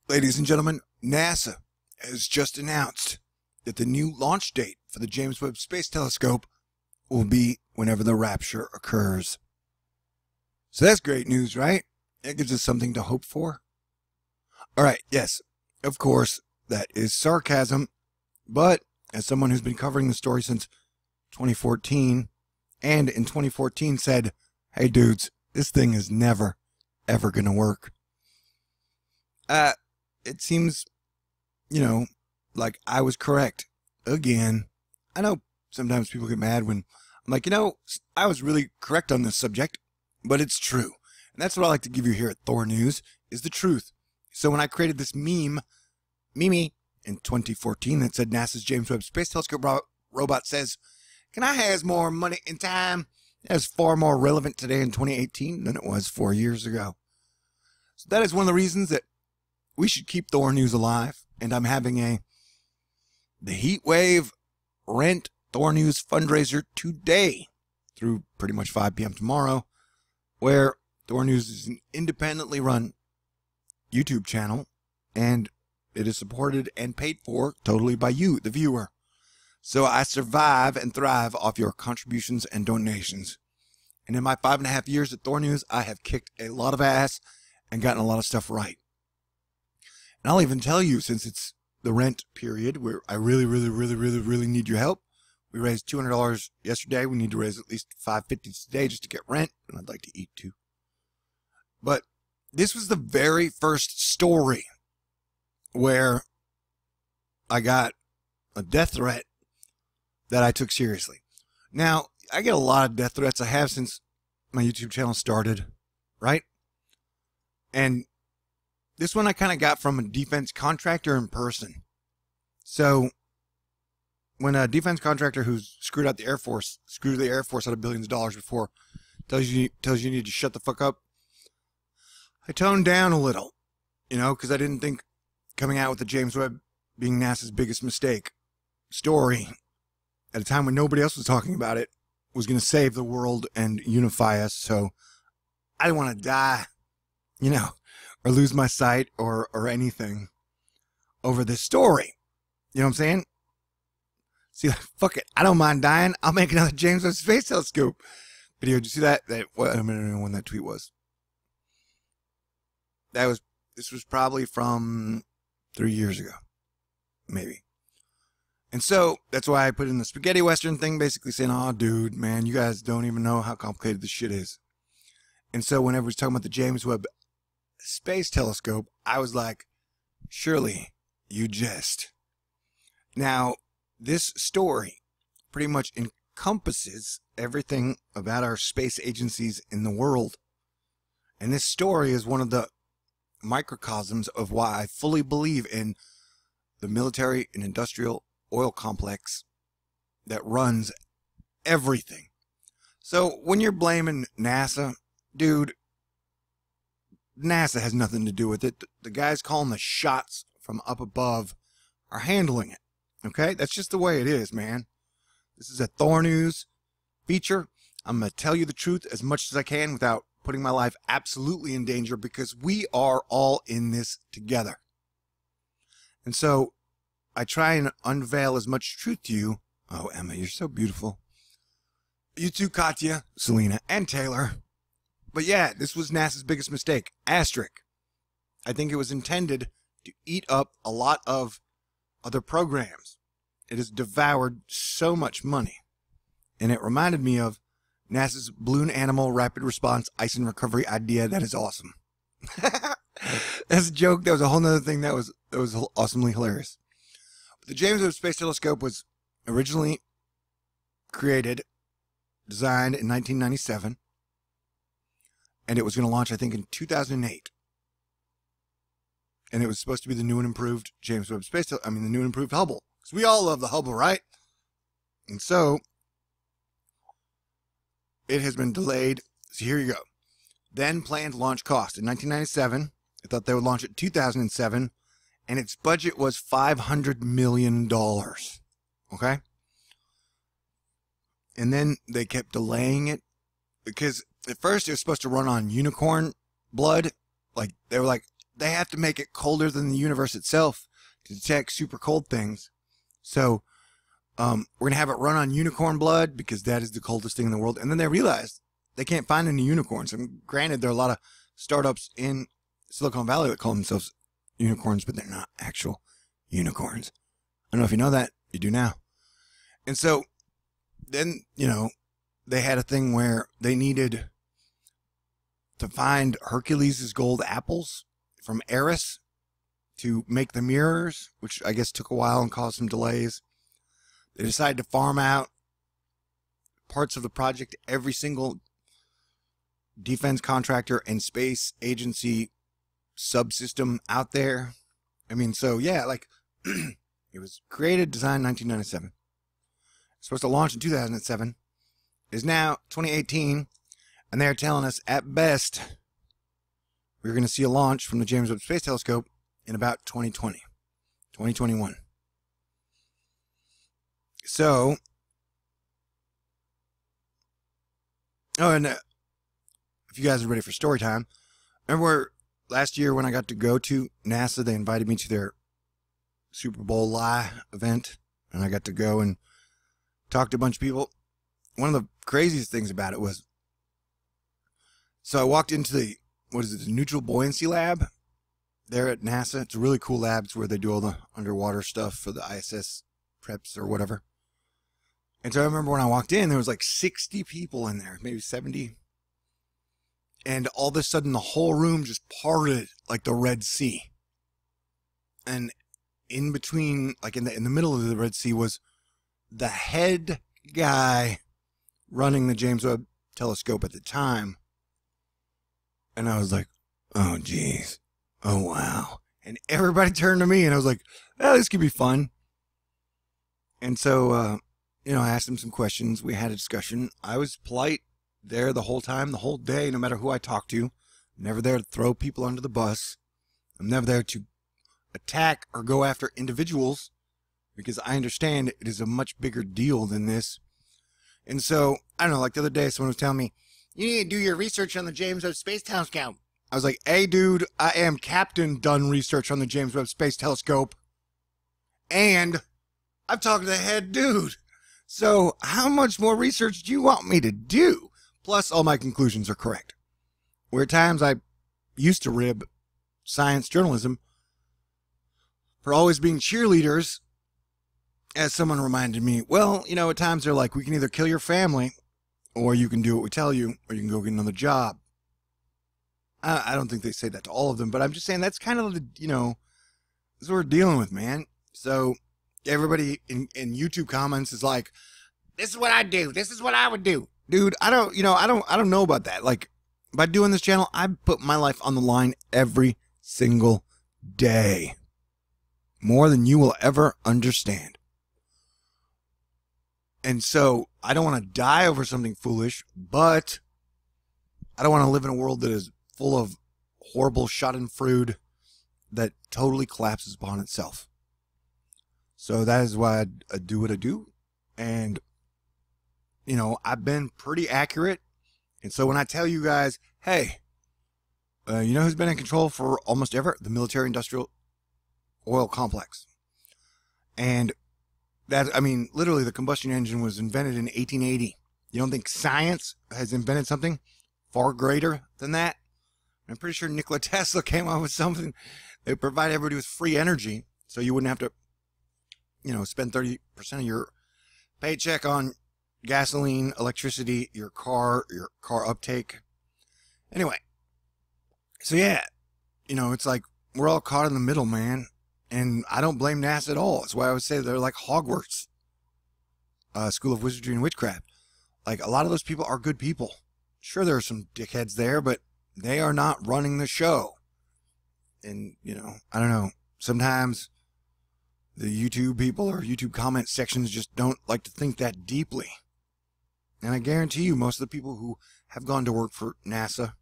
Ladies and gentlemen, NASA has just announced that the new launch date for the James Webb Space Telescope will be whenever the Rapture occurs. So that's great news, right? That gives us something to hope for. All right, yes, of course, that is sarcasm, but as someone who's been covering the story since 2014, and in 2014 said, hey dudes, this thing is never, ever going to work. It seems, like I was correct again. I know sometimes people get mad when I'm like, I was really correct on this subject, but it's true. And that's what I like to give you here at THORNEWS, is the truth. So when I created this meme in 2014 that said NASA's James Webb Space Telescope robot says, can I has more money and time? That is far more relevant today in 2018 than it was 4 years ago. So that is one of the reasons that we should keep THORNEWS alive. And I'm having the Heat Wave Rent THORNEWS fundraiser today through pretty much 5 p.m. tomorrow, where THORNEWS is an independently run YouTube channel, and it is supported and paid for totally by you, the viewer. So I survive and thrive off your contributions and donations. And in my 5.5 years at THORNEWS, I have kicked a lot of ass and gotten a lot of stuff right. And I'll even tell you, since it's the rent period where I really need your help. We raised $200 yesterday. We need to raise at least $550 today just to get rent. And I'd like to eat too. But this was the very first story where I got a death threat that I took seriously. Now, I get a lot of death threats. I have since my YouTube channel started, right? And this one I kind of got from a defense contractor in person. So when a defense contractor who's screwed the Air Force out of billions of dollars before tells you you need to shut the fuck up, I toned down a little, because I didn't think coming out with the James Webb being NASA's biggest mistake story at a time when nobody else was talking about it was going to save the world and unify us. So I didn't want to die, or lose my sight or anything over this story. You know what I'm saying? See, fuck it. I don't mind dying. I'll make another James Webb Space Telescope video. Did you see that? I don't know when that tweet was. This was probably from 3 years ago, maybe. And so that's why I put in the spaghetti western thing, basically saying, oh, dude, man, you guys don't even know how complicated this shit is. And so whenever we're talking about the James Webb Space Telescope, I was like, surely you jest. Now, this story pretty much encompasses everything about our space agencies in the world. And this story is one of the microcosms of why I fully believe in the military and industrial oil complex that runs everything. So when you're blaming NASA, dude, NASA has nothing to do with it. The guys calling the shots from up above are handling it. Okay? That's just the way it is, man. This is a THORNEWS feature. I'm going to tell you the truth as much as I can without putting my life absolutely in danger, because we are all in this together. And so I try and unveil as much truth to you. Oh, Emma, you're so beautiful. You too, Katya, Selena, and Taylor. But yeah, this was NASA's biggest mistake. Asterisk. I think it was intended to eat up a lot of other programs. It has devoured so much money. And it reminded me of NASA's balloon animal rapid response ice and recovery idea. That is awesome. That's a joke. That was a whole nother thing that was awesomely hilarious. But the James Webb Space Telescope was originally designed in 1997. And it was going to launch, I think, in 2008. And it was supposed to be the new and improved James Webb Space Telescope. the new and improved Hubble. Because we all love the Hubble, right? And so it has been delayed. So here you go. Then planned launch cost. In 1997, I thought they would launch it in 2007. And its budget was $500 million. Okay? And then they kept delaying it because at first it was supposed to run on unicorn blood. Like, they were like, they have to make it colder than the universe itself to detect super cold things. So we're going to have it run on unicorn blood because that is the coldest thing in the world. And then they realized they can't find any unicorns. And granted, there are a lot of startups in Silicon Valley that call themselves unicorns, but they're not actual unicorns. I don't know if you know that. You do now. And so then, you know, they had a thing where they needed to find Hercules' gold apples from Eris to make the mirrors, which I guess took a while and caused some delays. They decided to farm out parts of the project to every single defense contractor and space agency subsystem out there. I mean, so yeah, like it was created, designed 1997. Supposed to launch in 2007. It is now 2018, and they're telling us at best we're going to see a launch from the James Webb Space Telescope in about 2020, 2021. So, and if you guys are ready for story time, remember last year when I got to go to NASA, they invited me to their Super Bowl live event, and I got to go and talk to a bunch of people. One of the craziest things about it was, so I walked into the, the neutral buoyancy lab there at NASA. It's a really cool lab. It's where they do all the underwater stuff for the ISS preps or whatever. And so I remember when I walked in, there was like 60 people in there, maybe 70. And all of a sudden, the whole room just parted like the Red Sea. And in between, like in the middle of the Red Sea, was the head guy running the James Webb Telescope at the time. And I was like, oh, geez. Oh, wow. And everybody turned to me, and I was like, oh, this could be fun. And so, you know, I asked him some questions. We had a discussion. I was polite there the whole time, the whole day, no matter who I talked to. I'm never there to throw people under the bus. I'm never there to attack or go after individuals, because I understand it is a much bigger deal than this. And so, I don't know, like the other day, someone was telling me, you need to do your research on the James Webb Space Telescope. I was like, hey, dude, I am Captain done research on the James Webb Space Telescope. And I've talked to the head dude. So how much more research do you want me to do? Plus, all my conclusions are correct. Where at times I used to rib science journalism for always being cheerleaders, as someone reminded me, well, you know, at times they're like, we can either kill your family, or you can do what we tell you, or you can go get another job. I don't think they say that to all of them, but I'm just saying that's kind of the, you know, this is what we're dealing with, man. So everybody in YouTube comments is like, this is what I do. This is what I would do. Dude, I don't know about that. Like, by doing this channel, I put my life on the line every single day. More than you will ever understand. And so I don't want to die over something foolish, but I don't want to live in a world that is full of horrible schadenfreude that totally collapses upon itself. So that is why I do what I do. And, you know, I've been pretty accurate. And so when I tell you guys, hey, you know who's been in control for almost ever? The military-industrial oil complex. And that, I mean, literally the combustion engine was invented in 1880. You don't think science has invented something far greater than that? I'm pretty sure Nikola Tesla came up with something that provided everybody with free energy, so you wouldn't have to, you know, spend 30% of your paycheck on gasoline, electricity, your car uptake. Anyway, so yeah, you know, it's like we're all caught in the middle, man. And I don't blame NASA at all. That's why I would say they're like Hogwarts, School of Wizardry and Witchcraft. Like, a lot of those people are good people. Sure, there are some dickheads there, but they are not running the show. And, you know, I don't know. Sometimes the YouTube people or YouTube comment sections just don't like to think that deeply. And I guarantee you, most of the people who have gone to work for NASA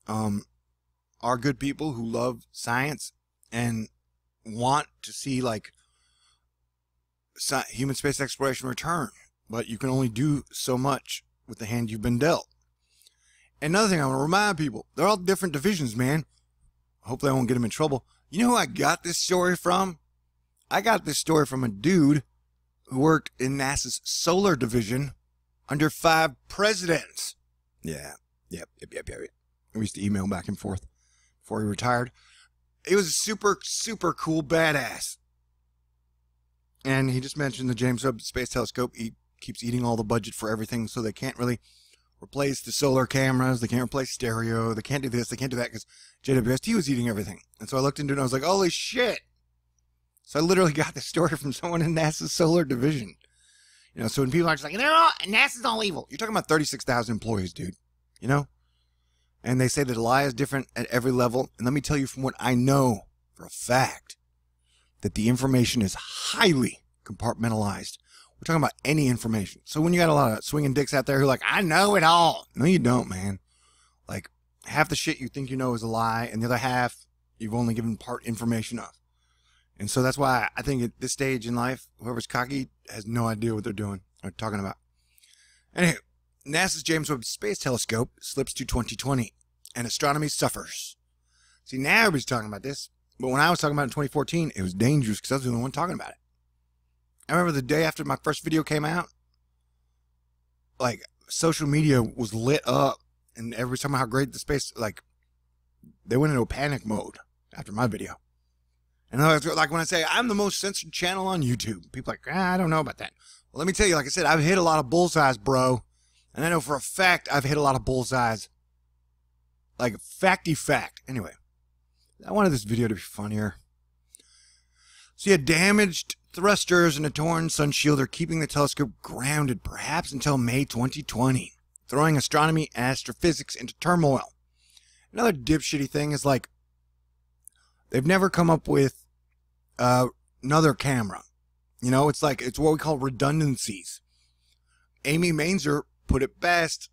are good people who love science and want to see, like, human space exploration return. But you can only do so much with the hand you've been dealt. Another thing I want to remind people, they're all different divisions, man. hopefully I won't get him in trouble. You know who I got this story from? I got this story from a dude who worked in NASA's solar division under 5 presidents. Yeah. Yep. We used to email back and forth before he retired. He was a super, super cool badass. And he just mentioned the James Webb Space Telescope. He keeps eating all the budget for everything, so they can't really replace the solar cameras. They can't replace stereo. They can't do this. They can't do that because JWST was eating everything. And so I looked into it and I was like, holy shit. So I literally got the story from someone in NASA's solar division. You know, so when people are just like, NASA's all evil. You're talking about 36,000 employees, dude. You know? And they say that a lie is different at every level. And let me tell you from what I know for a fact, that the information is highly compartmentalized. We're talking about any information. So when you got a lot of swinging dicks out there who are like, I know it all. No, you don't, man. Like, half the shit you think you know is a lie, and the other half you've only given part information of. And so that's why I think at this stage in life, whoever's cocky has no idea what they're doing or talking about. Anyway, NASA's James Webb Space Telescope slips to 2020, and astronomy suffers. See, now everybody's talking about this, but when I was talking about it in 2014, it was dangerous because I was the only one talking about it. I remember the day after my first video came out, like, social media was lit up, and everybody's talking about how great the space, like, they went into a panic mode after my video. And I was like, when I say I'm the most censored channel on YouTube, people are like, I don't know about that. Well, let me tell you, like I said, I've hit a lot of bullseyes, bro. And I know for a fact I've hit a lot of bullseyes. Like, facty fact. Anyway, I wanted this video to be funnier. So yeah, damaged thrusters and a torn sun shield are keeping the telescope grounded, perhaps until May 2020, throwing astronomy and astrophysics into turmoil. Another dipshitty thing is, like, they've never come up with another camera. You know, it's like, it's what we call redundancies. Amy Mainzer put it best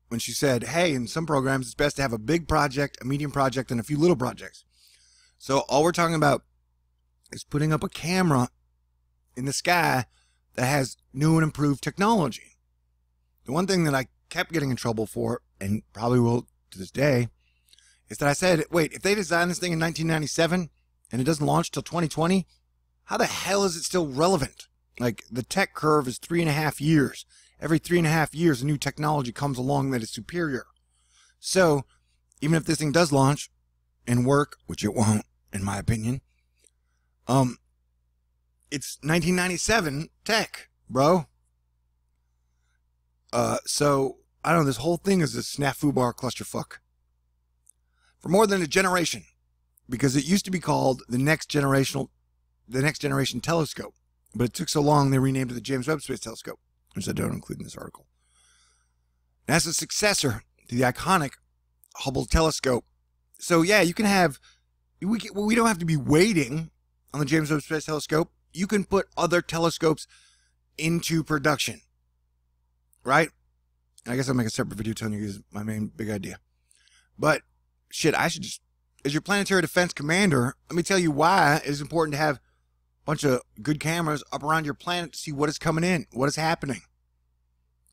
when she said, hey, in some programs, it's best to have a big project, a medium project, and a few little projects. So all we're talking about is putting up a camera in the sky that has new and improved technology. The one thing that I kept getting in trouble for, and probably will to this day, is that I said, wait, if they designed this thing in 1997 and it doesn't launch till 2020, how the hell is it still relevant? Like, the tech curve is 3.5 years. Every 3.5 years, a new technology comes along that is superior. So, even if this thing does launch and work, which it won't, in my opinion, it's 1997 tech, bro. So, I don't know, this whole thing is a snafu bar clusterfuck. For more than a generation, because it used to be called the Next Generation Telescope, but it took so long they renamed it the James Webb Space Telescope, which I don't include in this article. NASA's successor to the iconic Hubble telescope. So yeah, you can have, we don't have to be waiting on the James Webb Space Telescope. You can put other telescopes into production, right? And I guess I'll make a separate video telling you my main big idea. But shit, I should just, as your planetary defense commander, let me tell you why it is important to have a bunch of good cameras up around your planet to see what is coming in, what is happening.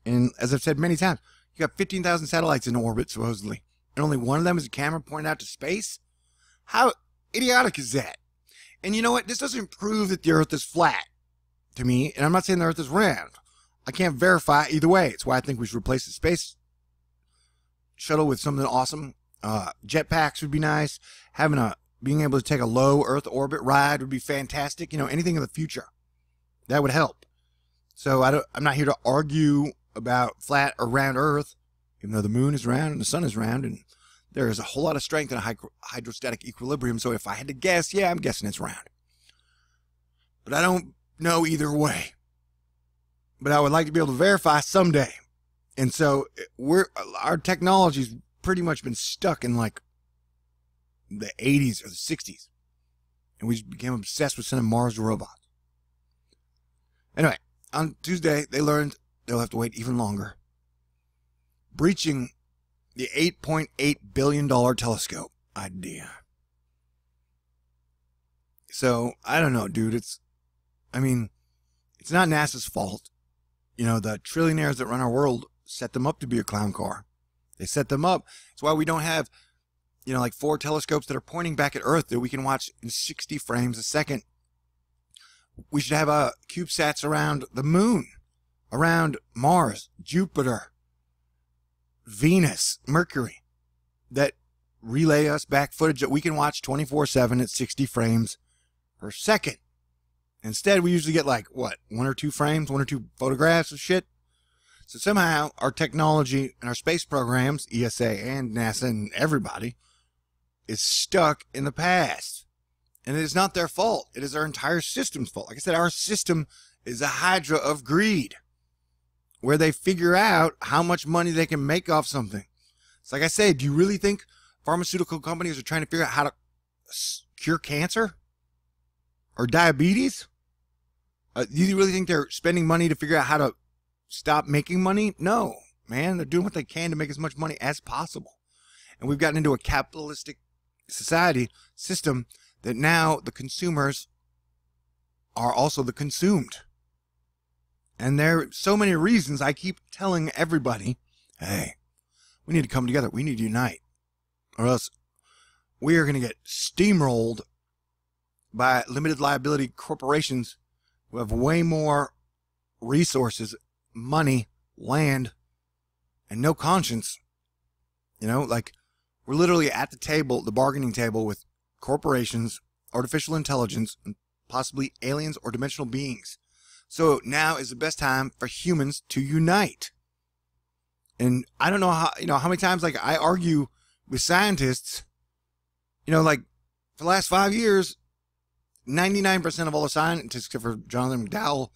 And as I've said many times, you got 15,000 satellites in orbit, supposedly, and only one of them is a camera pointed out to space? How idiotic is that? And you know what? This doesn't prove that the Earth is flat to me, and I'm not saying the Earth is round. I can't verify either way. It's why I think we should replace the space shuttle with something awesome. Jetpacks would be nice. Being able to take a low Earth orbit ride would be fantastic. You know, anything in the future that would help. So I'm not here to argue about flat or round Earth, even though the moon is round and the sun is round, and there is a whole lot of strength in a hydrostatic equilibrium. So if I had to guess, yeah, I'm guessing it's round. But I don't know either way. But I would like to be able to verify someday. And so our technology's pretty much been stuck in like the 80s or the 60s. And we just became obsessed with sending Mars robots. Anyway, on Tuesday, they learned they'll have to wait even longer, breaching the $8.8 billion telescope idea. So, I don't know, dude. It's not NASA's fault. You know, the trillionaires that run our world set them up to be a clown car. They set them up. That's why we don't have like 4 telescopes that are pointing back at Earth that we can watch in 60 frames a second. We should have CubeSats around the moon, around Mars, Jupiter, Venus, Mercury, that relay us back footage that we can watch 24/7 at 60 frames per second. Instead, we usually get like, what, 1 or 2 frames, 1 or 2 photographs of shit? So somehow our technology and our space programs, ESA and NASA and everybody, is stuck in the past. And it is not their fault. It is our entire system's fault. Like I said, our system is a hydra of greed, where they figure out how much money they can make off something. It's like I said, do you really think pharmaceutical companies are trying to figure out how to cure cancer or diabetes? Do you really think they're spending money to figure out how to stop making money? No, man. They're doing what they can to make as much money as possible. And we've gotten into a capitalistic society system that now the consumers are also the consumed. And there are so many reasons I keep telling everybody, hey, we need to come together. We need to unite. Or else we are going to get steamrolled by limited liability corporations who have way more resources, money, land, and no conscience. Like we're literally at the table, the bargaining table with corporations, artificial intelligence, and possibly aliens or dimensional beings. So now is the best time for humans to unite. And I don't know how many times like I argue with scientists, like for the last 5 years, 99% of all the scientists, except for Jonathan McDowell,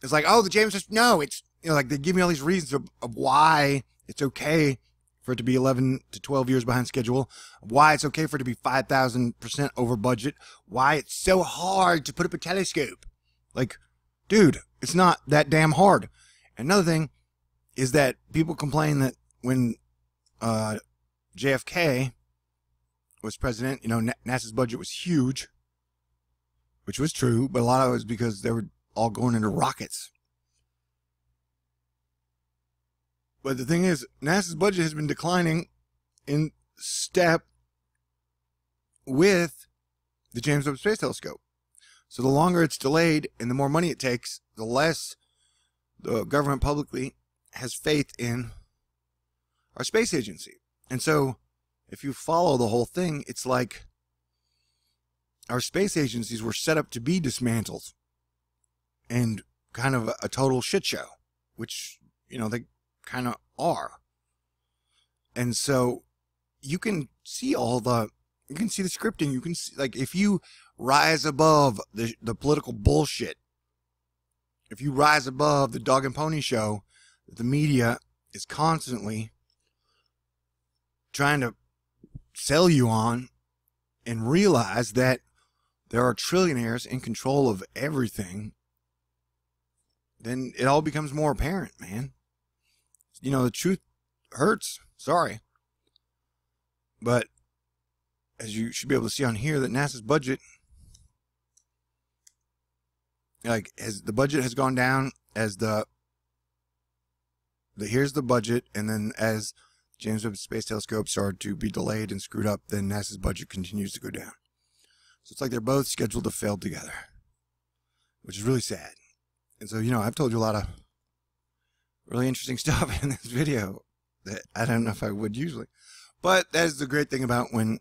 is like, oh, the James Webb, no, it's, like they give me all these reasons of why it's okay for it to be 11 to 12 years behind schedule, why it's okay for it to be 5,000% over budget, why it's so hard to put up a telescope. Like, dude, it's not that damn hard. Another thing is that people complain that when JFK was president, NASA's budget was huge, which was true, but a lot of it was because they were all going into rockets. But the thing is, NASA's budget has been declining in step with the James Webb Space Telescope. So the longer it's delayed and the more money it takes, the less the government publicly has faith in our space agency. And so if you follow the whole thing, it's like our space agencies were set up to be dismantled and kind of a total shit show, which, they kind of are. And so you can see you can see the scripting. You can see, like, if you rise above the political bullshit, if you rise above the dog and pony show that the media is constantly trying to sell you on, and realize that there are trillionaires in control of everything, then it all becomes more apparent, man. The truth hurts. Sorry. But as you should be able to see on here, that NASA's budget, as the budget has gone down, as here's the budget, and then as James Webb Space Telescope started to be delayed and screwed up, then NASA's budget continues to go down. So it's like they're both scheduled to fail together, which is really sad. And so, I've told you a lot of really interesting stuff in this video that I don't know if I would usually. But that is the great thing about when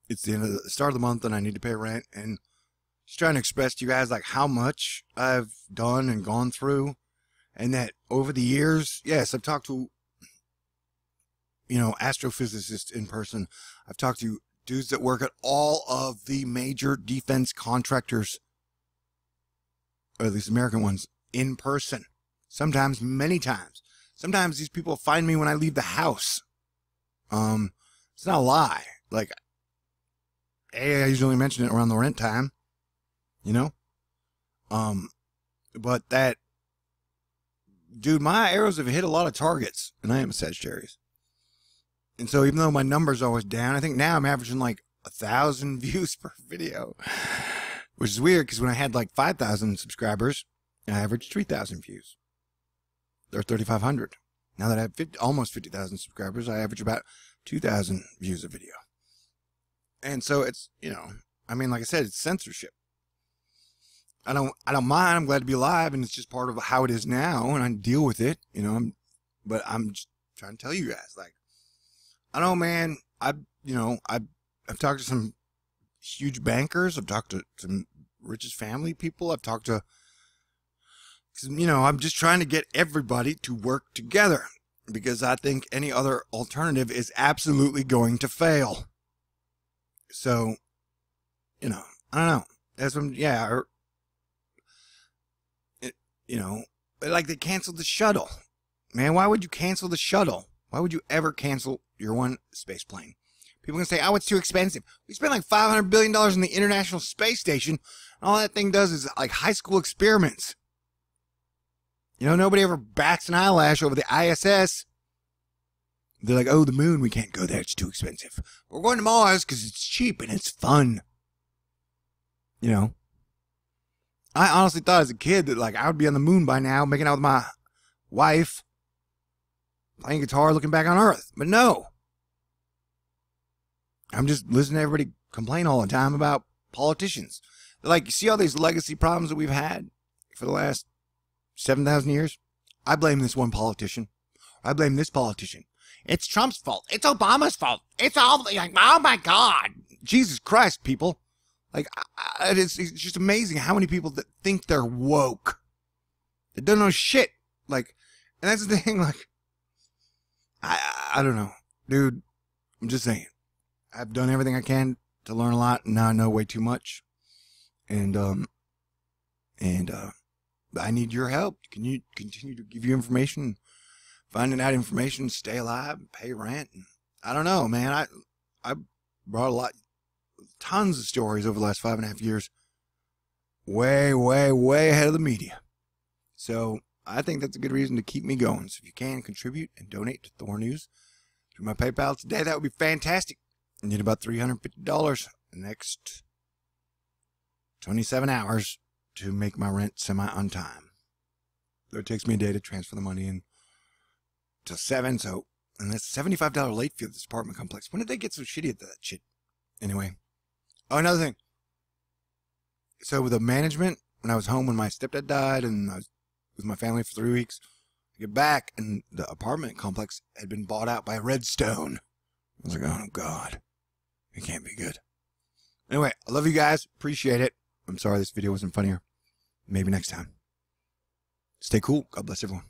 it's the end of the start of the month and I need to pay rent, and just trying to express to you guys like how much I've done and gone through, and that over the years, yes, I've talked to astrophysicists in person. I've talked to dudes that work at all of the major defense contractors, or at least American ones, in person. Sometimes, many times. Sometimes these people find me when I leave the house. It's not a lie. Like, I usually mention it around the rent time, but that, dude, my arrows have hit a lot of targets, and I am a Sagittarius. And so even though my numbers are always down, I think now I'm averaging like 1,000 views per video, which is weird because when I had like 5,000 subscribers, I averaged 3,000 views. They're 3,500. Now that I have almost 50,000 subscribers, I average about 2,000 views a video. And so it's, you know, I mean, like I said, it's censorship. I don't mind. I'm glad to be alive, and it's just part of how it is now, and I deal with it, you know. But I'm just trying to tell you guys, like, I don't know, man. I've talked to some huge bankers. I've talked to some richest family people. I've talked to, you know, I'm just trying to get everybody to work together, because I think any other alternative is absolutely going to fail. So, you know, I don't know. That's what, yeah, or, you know, like they canceled the shuttle. Man, why would you cancel the shuttle? Why would you ever cancel your one space plane? People can say, oh, it's too expensive. We spent like $500 billion in the International Space Station, and all that thing does is like high school experiments. You know, nobody ever bats an eyelash over the ISS. They're like, oh, the moon, we can't go there. It's too expensive. We're going to Mars because it's cheap and it's fun. You know, I honestly thought as a kid that, like, I would be on the moon by now, making out with my wife, playing guitar, looking back on Earth. But no. I'm just listening to everybody complain all the time about politicians. Like, you see all these legacy problems that we've had for the last 7,000 years? I blame this one politician. I blame this politician. It's Trump's fault. It's Obama's fault. It's all, like, oh my God. Jesus Christ, people. Like, it's just amazing how many people that think they're woke. They don't know shit. Like, and that's the thing, like, I don't know. Dude, I'm just saying. I've done everything I can to learn a lot, and now I know way too much. And I need your help. Can you continue to give you information, finding out information, stay alive, pay rent? And I don't know, man. I brought tons of stories over the last 5.5 years. Way, way, way ahead of the media. So I think that's a good reason to keep me going. So if you can, contribute and donate to THORNEWS through my PayPal today, that would be fantastic. I need about $350 the next 27 hours to make my rent semi on time. So it takes me a day to transfer the money in till 7. So, and that's $75 late fee at this apartment complex. When did they get so shitty at that shit? Anyway. Oh, another thing. So with the management, when I was home when my stepdad died and I was with my family for 3 weeks, I get back and the apartment complex had been bought out by Redstone. I was like, oh God, it can't be good. Anyway, I love you guys. Appreciate it. I'm sorry this video wasn't funnier. Maybe next time. Stay cool. God bless everyone.